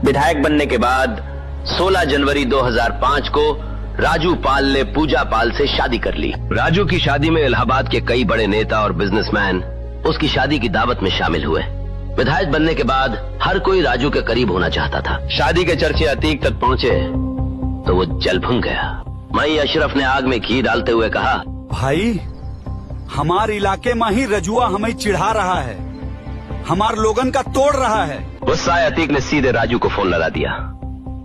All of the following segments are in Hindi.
विधायक बनने के बाद 16 जनवरी 2005 को राजू पाल ने पूजा पाल से शादी कर ली। राजू की शादी में इलाहाबाद के कई बड़े नेता और बिजनेसमैन उसकी शादी की दावत में शामिल हुए। विधायक बनने के बाद हर कोई राजू के करीब होना चाहता था। शादी के चर्चे अतीक तक पहुंचे तो वो जल भुन गया। मई अशरफ ने आग में घी डालते हुए कहा, भाई हमारे इलाके में ही रजुआ हमें चिढ़ा रहा है, हमार लोगन का तोड़ रहा है। गुस्सा आए अतीक ने सीधे राजू को फोन लगा दिया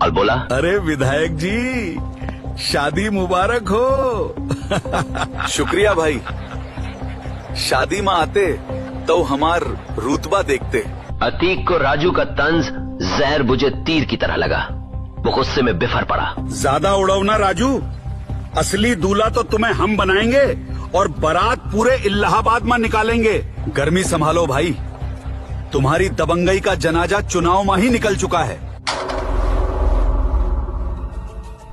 और बोला, अरे विधायक जी, शादी मुबारक हो। शुक्रिया भाई, शादी में आते तो हमार रुतबा देखते। अतीक को राजू का तंज जहर बुझे तीर की तरह लगा। वो गुस्से में बिफर पड़ा। ज्यादा उड़ाओ ना राजू, असली दूल्हा तो तुम्हें हम बनाएंगे और बारात पूरे इलाहाबाद में निकालेंगे। गर्मी संभालो भाई, तुम्हारी दबंगई का जनाजा चुनाव में ही निकल चुका है।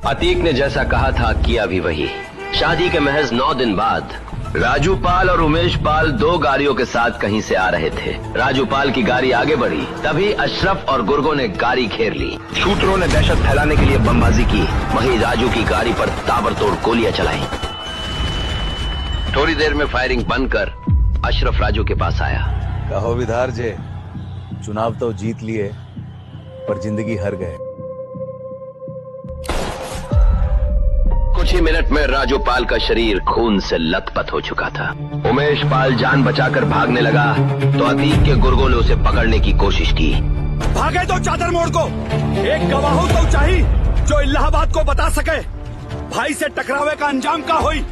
अतीक ने जैसा कहा था किया भी वही। शादी के महज 9 दिन बाद राजू पाल और उमेश पाल 2 गाड़ियों के साथ कहीं से आ रहे थे। राजू पाल की गाड़ी आगे बढ़ी, तभी अशरफ और गुर्गो ने गाड़ी घेर ली। शूटरों ने दहशत फैलाने के लिए बमबाजी की, वहीं राजू की गाड़ी पर ताबड़तोड़ गोलियां चलाई। थोड़ी देर में फायरिंग बंद कर अशरफ राजू के पास आया। कहो विधार जे, चुनाव तो जीत लिए पर जिंदगी हार गए। कुछ ही मिनट में राजू पाल का शरीर खून से लथपथ हो चुका था। उमेश पाल जान बचाकर भागने लगा तो अतीक के गुर्गों ने उसे पकड़ने की कोशिश की। भागे तो चादर मोड़ को, एक गवाह तो चाहिए जो इलाहाबाद को बता सके भाई से टकरावे का अंजाम का हुई।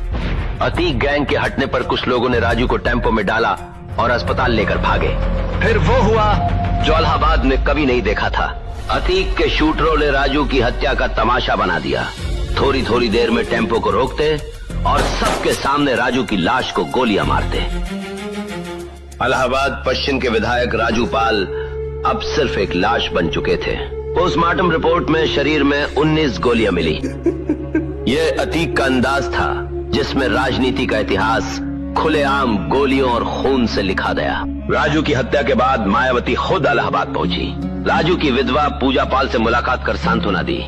अतीक गैंग के हटने पर कुछ लोगों ने राजू को टेम्पो में डाला और अस्पताल लेकर भागे। फिर वो हुआ जो इलाहाबाद ने कभी नहीं देखा था। अतीक के शूटरों ने राजू की हत्या का तमाशा बना दिया। थोड़ी थोड़ी देर में टेम्पो को रोकते और सबके सामने राजू की लाश को गोलियां मारते। इलाहाबाद पश्चिम के विधायक राजू पाल अब सिर्फ एक लाश बन चुके थे। पोस्टमार्टम रिपोर्ट में शरीर में 19 गोलियां मिली। ये अतीक का अंदाज था जिसमें राजनीति का इतिहास खुलेआम गोलियों और खून से लिखा गया। राजू की हत्या के बाद मायावती खुद इलाहाबाद पहुंची। राजू की विधवा पूजा पाल से मुलाकात कर सांत्वना दी।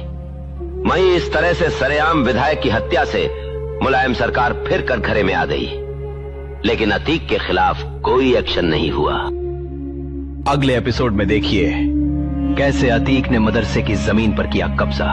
वहीं इस तरह से सरेआम विधायक की हत्या से मुलायम सरकार फिर कटघरे में आ गई, लेकिन अतीक के खिलाफ कोई एक्शन नहीं हुआ। अगले एपिसोड में देखिए कैसे अतीक ने मदरसे की जमीन पर किया कब्जा।